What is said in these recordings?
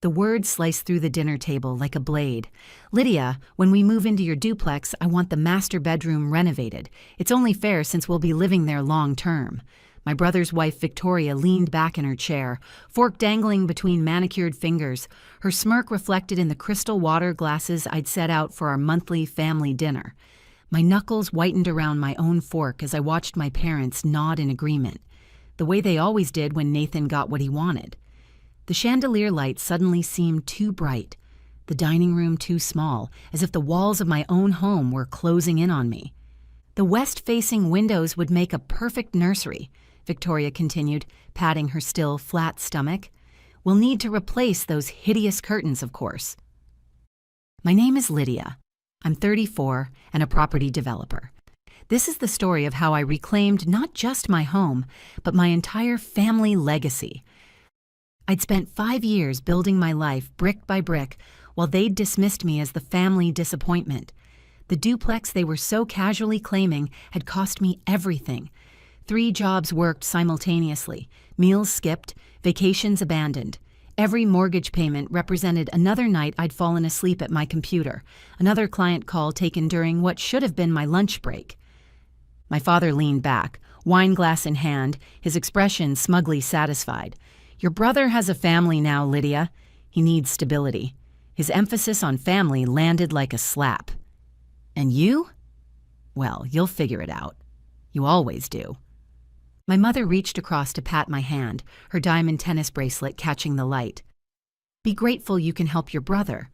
The words sliced through the dinner table like a blade. "Lydia, when we move into your duplex, I want the master bedroom renovated. It's only fair since we'll be living there long term." My brother's wife, Victoria, leaned back in her chair, fork dangling between manicured fingers, her smirk reflected in the crystal water glasses I'd set out for our monthly family dinner. My knuckles whitened around my own fork as I watched my parents nod in agreement, the way they always did when Nathan got what he wanted. The chandelier light suddenly seemed too bright, the dining room too small, as if the walls of my own home were closing in on me. "The west-facing windows would make a perfect nursery," Victoria continued, patting her still flat stomach. "We'll need to replace those hideous curtains, of course." My name is Lydia. I'm 34 and a property developer. This is the story of how I reclaimed not just my home, but my entire family legacy. I'd spent 5 years building my life brick by brick, while they'd dismissed me as the family disappointment. The duplex they were so casually claiming had cost me everything. 3 jobs worked simultaneously, meals skipped, vacations abandoned. Every mortgage payment represented another night I'd fallen asleep at my computer, another client call taken during what should have been my lunch break. My father leaned back, wine glass in hand, his expression smugly satisfied. "Your brother has a family now, Lydia. He needs stability." His emphasis on family landed like a slap. "And you? Well, you'll figure it out. You always do." My mother reached across to pat my hand, her diamond tennis bracelet catching the light. "Be grateful you can help your brother.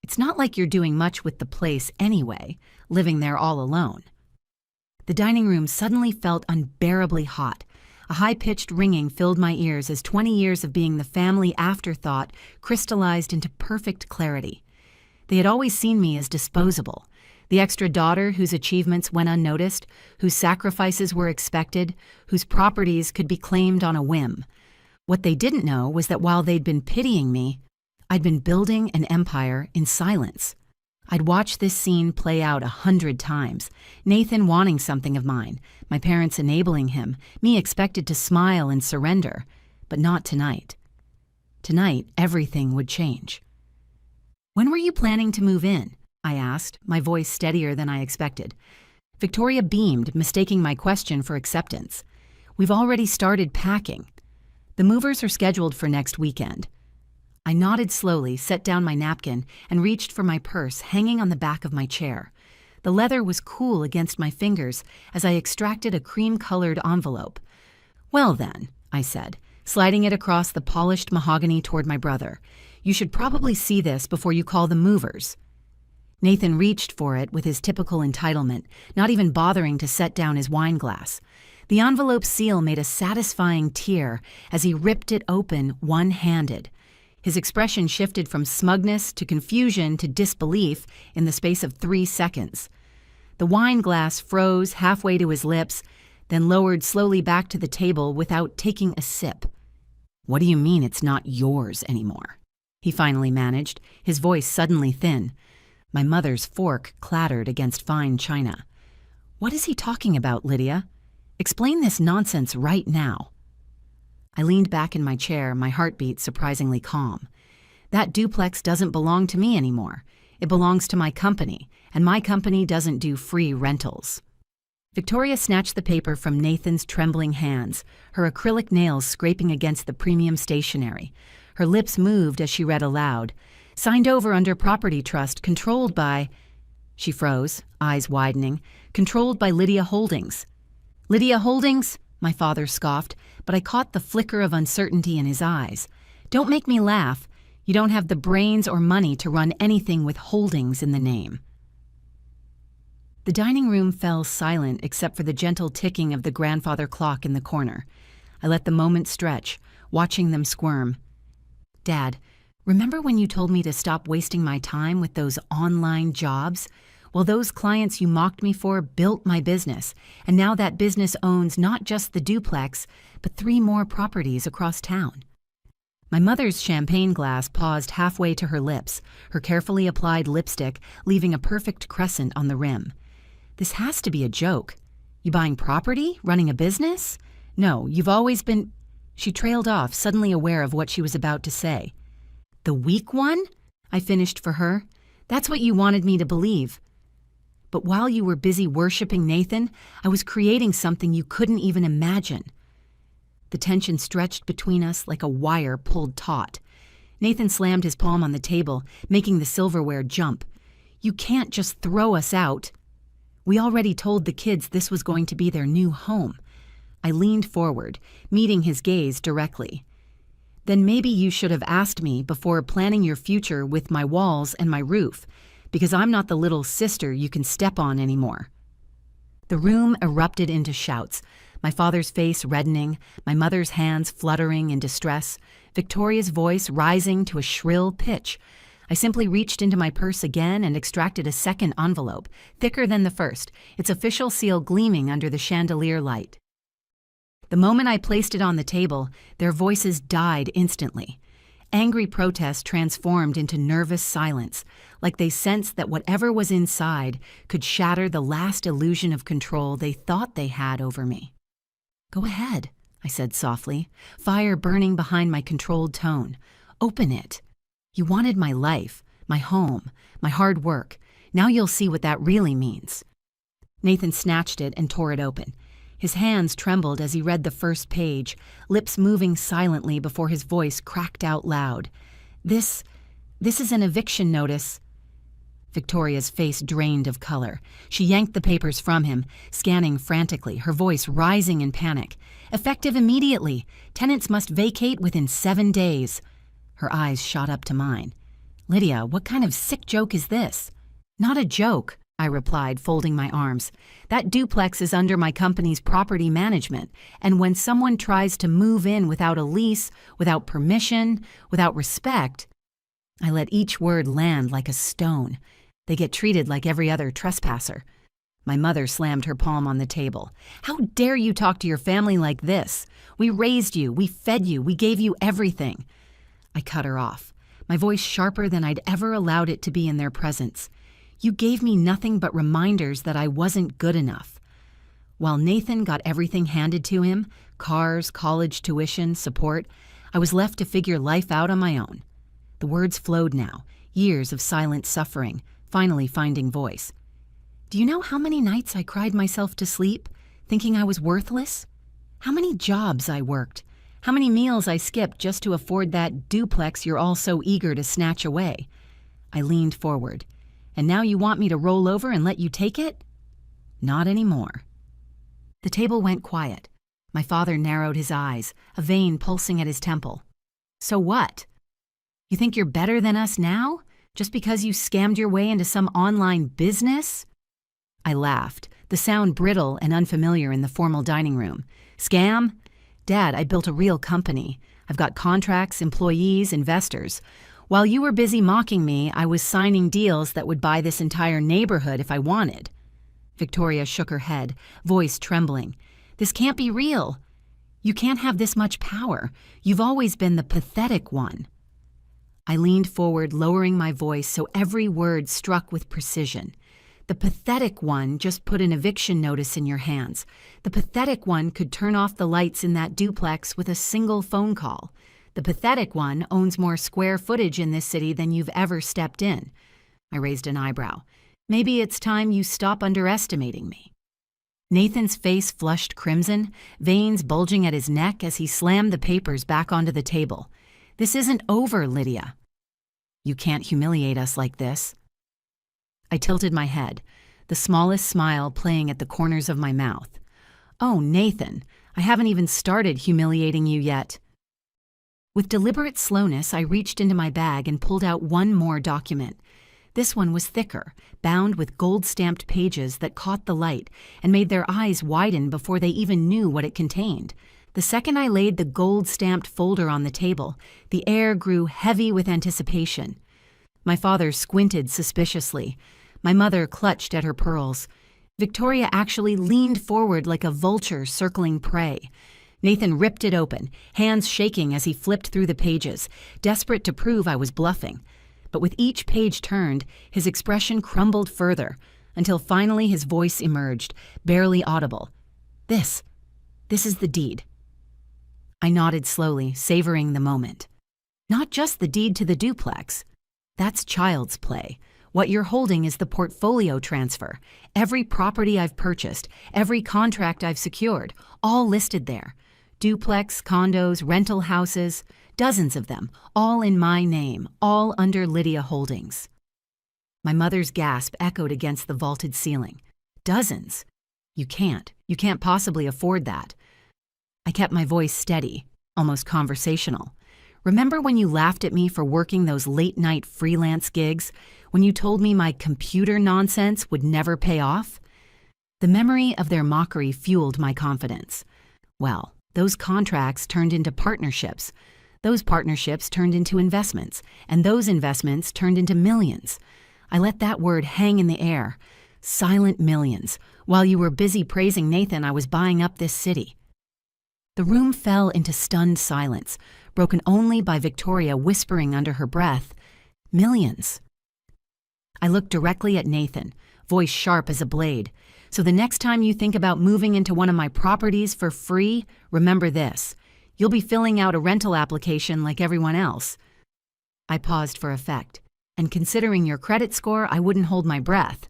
It's not like you're doing much with the place anyway, living there all alone." The dining room suddenly felt unbearably hot. A high-pitched ringing filled my ears as 20 years of being the family afterthought crystallized into perfect clarity. They had always seen me as disposable, the extra daughter whose achievements went unnoticed, whose sacrifices were expected, whose properties could be claimed on a whim. What they didn't know was that while they'd been pitying me, I'd been building an empire in silence. I'd watched this scene play out 100 times, Nathan wanting something of mine, my parents enabling him, me expected to smile and surrender, but not tonight. Tonight, everything would change. "When were you planning to move in?" I asked, my voice steadier than I expected. Victoria beamed, mistaking my question for acceptance. "We've already started packing. The movers are scheduled for next weekend." I nodded slowly, set down my napkin, and reached for my purse hanging on the back of my chair. The leather was cool against my fingers as I extracted a cream-colored envelope. "Well then," I said, sliding it across the polished mahogany toward my brother, "you should probably see this before you call the movers." Nathan reached for it with his typical entitlement, not even bothering to set down his wine glass. The envelope's seal made a satisfying tear as he ripped it open one-handed. His expression shifted from smugness to confusion to disbelief in the space of 3 seconds. The wine glass froze halfway to his lips, then lowered slowly back to the table without taking a sip. "What do you mean it's not yours anymore?" he finally managed, his voice suddenly thin. My mother's fork clattered against fine china. "What is he talking about, Lydia? Explain this nonsense right now." I leaned back in my chair, my heartbeat surprisingly calm. "That duplex doesn't belong to me anymore. It belongs to my company, and my company doesn't do free rentals." Victoria snatched the paper from Nathan's trembling hands, her acrylic nails scraping against the premium stationery. Her lips moved as she read aloud. "Signed over under property trust controlled by..." She froze, eyes widening. "Controlled by Lydia Holdings." "Lydia Holdings?" my father scoffed, but I caught the flicker of uncertainty in his eyes. "Don't make me laugh. You don't have the brains or money to run anything with Holdings in the name." The dining room fell silent except for the gentle ticking of the grandfather clock in the corner. I let the moment stretch, watching them squirm. "Dad, remember when you told me to stop wasting my time with those online jobs? Well, those clients you mocked me for built my business, and now that business owns not just the duplex, but 3 more properties across town." My mother's champagne glass paused halfway to her lips, her carefully applied lipstick leaving a perfect crescent on the rim. "This has to be a joke. You buying property? Running a business? No, you've always been..." She trailed off, suddenly aware of what she was about to say. The weak one? I finished for her. That's what you wanted me to believe. But while you were busy worshiping Nathan, I was creating something you couldn't even imagine. The tension stretched between us like a wire pulled taut. Nathan slammed his palm on the table, making the silverware jump. You can't just throw us out. We already told the kids this was going to be their new home. I leaned forward, meeting his gaze directly. Then maybe you should have asked me before planning your future with my walls and my roof, because I'm not the little sister you can step on anymore. The room erupted into shouts, my father's face reddening, my mother's hands fluttering in distress, Victoria's voice rising to a shrill pitch. I simply reached into my purse again and extracted a second envelope, thicker than the first, its official seal gleaming under the chandelier light. The moment I placed it on the table, their voices died instantly. Angry protest transformed into nervous silence, like they sensed that whatever was inside could shatter the last illusion of control they thought they had over me. Go ahead, I said softly, fire burning behind my controlled tone. Open it. You wanted my life, my home, my hard work. Now you'll see what that really means. Nathan snatched it and tore it open. His hands trembled as he read the first page, lips moving silently before his voice cracked out loud. This is an eviction notice. Victoria's face drained of color. She yanked the papers from him, scanning frantically, her voice rising in panic. Effective immediately. Tenants must vacate within 7 days. Her eyes shot up to mine. Lydia, what kind of sick joke is this? Not a joke, I replied, folding my arms. That duplex is under my company's property management, and when someone tries to move in without a lease, without permission, without respect, I let each word land like a stone. They get treated like every other trespasser. My mother slammed her palm on the table. How dare you talk to your family like this? We raised you, we fed you, we gave you everything. I cut her off, my voice sharper than I'd ever allowed it to be in their presence. You gave me nothing but reminders that I wasn't good enough. While Nathan got everything handed to him, cars, college tuition, support, I was left to figure life out on my own. The words flowed now, years of silent suffering, finally finding voice. Do you know how many nights I cried myself to sleep, thinking I was worthless? How many jobs I worked? How many meals I skipped just to afford that duplex you're all so eager to snatch away? I leaned forward. And now you want me to roll over and let you take it? Not anymore. The table went quiet. My father narrowed his eyes, a vein pulsing at his temple. So what? You think you're better than us now? Just because you scammed your way into some online business? I laughed, the sound brittle and unfamiliar in the formal dining room. Scam? Dad, I built a real company. I've got contracts, employees, investors. While you were busy mocking me, I was signing deals that would buy this entire neighborhood if I wanted. Victoria shook her head, voice trembling. This can't be real. You can't have this much power. You've always been the pathetic one. I leaned forward, lowering my voice so every word struck with precision. The pathetic one just put an eviction notice in your hands. The pathetic one could turn off the lights in that duplex with a single phone call. The pathetic one owns more square footage in this city than you've ever stepped in. I raised an eyebrow. Maybe it's time you stop underestimating me. Nathan's face flushed crimson, veins bulging at his neck as he slammed the papers back onto the table. This isn't over, Lydia. You can't humiliate us like this. I tilted my head, the smallest smile playing at the corners of my mouth. Oh, Nathan, I haven't even started humiliating you yet. With deliberate slowness, I reached into my bag and pulled out one more document. This one was thicker, bound with gold-stamped pages that caught the light and made their eyes widen before they even knew what it contained. The second I laid the gold-stamped folder on the table, the air grew heavy with anticipation. My father squinted suspiciously. My mother clutched at her pearls. Victoria actually leaned forward like a vulture circling prey. Nathan ripped it open, hands shaking as he flipped through the pages, desperate to prove I was bluffing. But with each page turned, his expression crumbled further, until finally his voice emerged, barely audible. This is the deed. I nodded slowly, savoring the moment. Not just the deed to the duplex. That's child's play. What you're holding is the portfolio transfer. Every property I've purchased, every contract I've secured, all listed there. Duplex, condos, rental houses, dozens of them, all in my name, all under Lydia Holdings. My mother's gasp echoed against the vaulted ceiling. Dozens? You can't possibly afford that. I kept my voice steady, almost conversational. Remember when you laughed at me for working those late-night freelance gigs? When you told me my computer nonsense would never pay off? The memory of their mockery fueled my confidence. Well, those contracts turned into partnerships. Those partnerships turned into investments, and those investments turned into millions. I let that word hang in the air. Silent millions. While you were busy praising Nathan, I was buying up this city. The room fell into stunned silence, broken only by Victoria whispering under her breath, "Millions." I looked directly at Nathan, voice sharp as a blade. "So the next time you think about moving into one of my properties for free, remember this. You'll be filling out a rental application like everyone else." I paused for effect, and considering your credit score, I wouldn't hold my breath.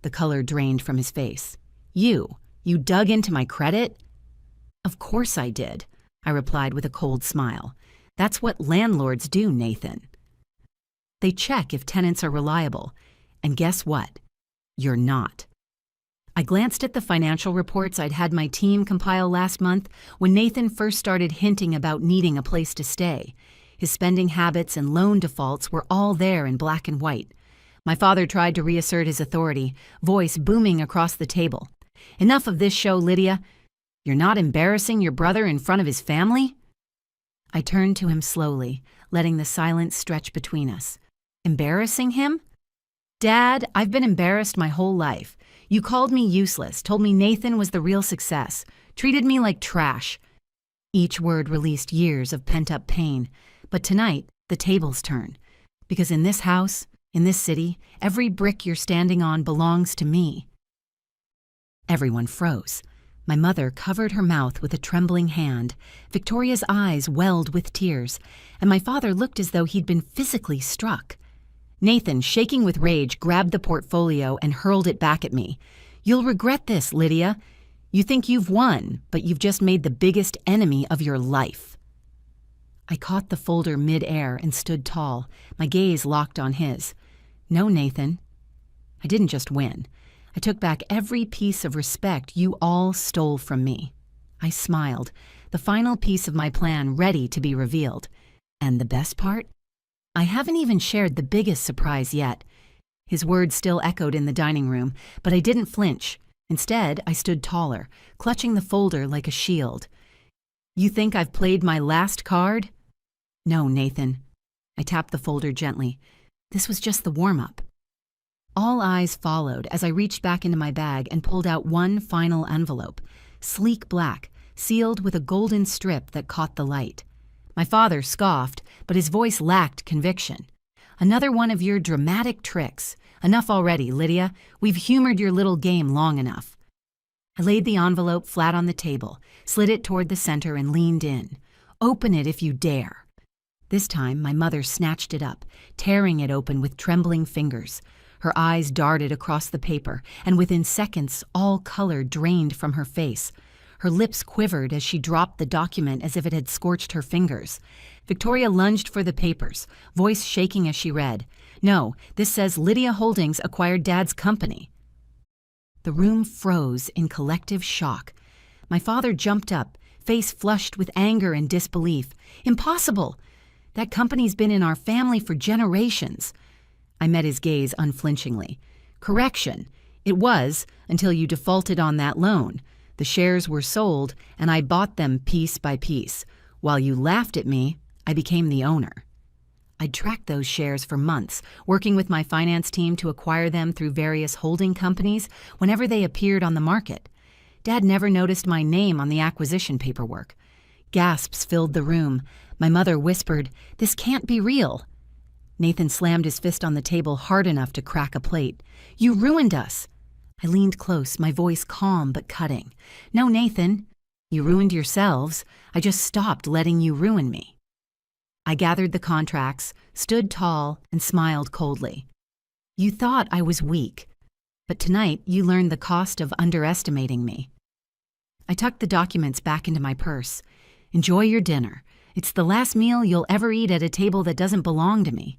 The color drained from his face. You dug into my credit?" "Of course I did," I replied with a cold smile. "That's what landlords do, Nathan. They check if tenants are reliable. And guess what? You're not." I glanced at the financial reports I'd had my team compile last month when Nathan first started hinting about needing a place to stay. His spending habits and loan defaults were all there in black and white. My father tried to reassert his authority, voice booming across the table. "Enough of this show, Lydia. You're not embarrassing your brother in front of his family?" I turned to him slowly, letting the silence stretch between us. "Embarrassing him? Dad, I've been embarrassed my whole life. You called me useless, told me Nathan was the real success, treated me like trash." Each word released years of pent-up pain. But tonight, the tables turn. Because in this house, in this city, every brick you're standing on belongs to me. Everyone froze. My mother covered her mouth with a trembling hand. Victoria's eyes welled with tears, and my father looked as though he'd been physically struck. Nathan, shaking with rage, grabbed the portfolio and hurled it back at me. "You'll regret this, Lydia. You think you've won, but you've just made the biggest enemy of your life." I caught the folder mid-air and stood tall, my gaze locked on his. "No, Nathan. I didn't just win. I took back every piece of respect you all stole from me." I smiled, the final piece of my plan ready to be revealed. "And the best part? I haven't even shared the biggest surprise yet." His words still echoed in the dining room, but I didn't flinch. Instead, I stood taller, clutching the folder like a shield. "You think I've played my last card?" "No, Nathan." I tapped the folder gently. "This was just the warm-up." All eyes followed as I reached back into my bag and pulled out one final envelope, sleek black, sealed with a golden strip that caught the light. My father scoffed, but his voice lacked conviction. "Another one of your dramatic tricks. Enough already, Lydia. We've humored your little game long enough." I laid the envelope flat on the table, slid it toward the center, and leaned in. "Open it if you dare." This time, my mother snatched it up, tearing it open with trembling fingers. Her eyes darted across the paper, and within seconds, all color drained from her face. Her lips quivered as she dropped the document as if it had scorched her fingers. Victoria lunged for the papers, voice shaking as she read. "No, this says Lydia Holdings acquired Dad's company." The room froze in collective shock. My father jumped up, face flushed with anger and disbelief. "Impossible! That company's been in our family for generations." I met his gaze unflinchingly. "Correction. It was, until you defaulted on that loan. The shares were sold, and I bought them piece by piece. While you laughed at me, I became the owner." I'd tracked those shares for months, working with my finance team to acquire them through various holding companies whenever they appeared on the market. Dad never noticed my name on the acquisition paperwork. Gasps filled the room. My mother whispered, "This can't be real." Nathan slammed his fist on the table hard enough to crack a plate. "You ruined us." I leaned close, my voice calm but cutting. "No, Nathan, you ruined yourselves. I just stopped letting you ruin me." I gathered the contracts, stood tall, and smiled coldly. You thought I was weak, but tonight you learned the cost of underestimating me. I tucked the documents back into my purse. Enjoy your dinner. It's the last meal you'll ever eat at a table that doesn't belong to me.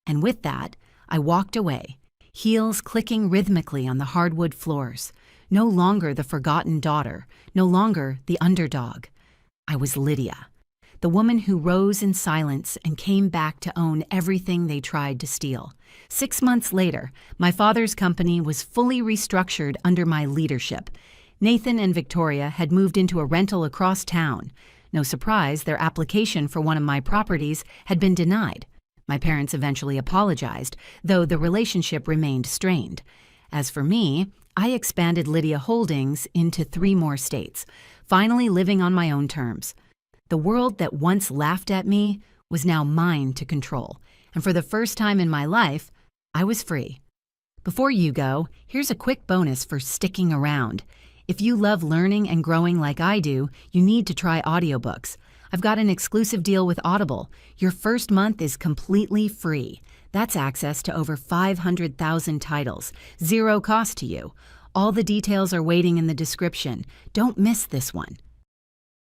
And with that, I walked away, heels clicking rhythmically on the hardwood floors. No longer the forgotten daughter, no longer the underdog. I was Lydia, the woman who rose in silence and came back to own everything they tried to steal. 6 months later, my father's company was fully restructured under my leadership. Nathan and Victoria had moved into a rental across town. No surprise, their application for one of my properties had been denied. My parents eventually apologized, though the relationship remained strained. As for me, I expanded Lydia Holdings into 3 more states, finally living on my own terms. The world that once laughed at me was now mine to control, and for the first time in my life, I was free. Before you go, here's a quick bonus for sticking around. If you love learning and growing like I do, you need to try audiobooks. I've got an exclusive deal with Audible. Your first month is completely free. That's access to over 500,000 titles, 0 cost to you. All the details are waiting in the description. Don't miss this one.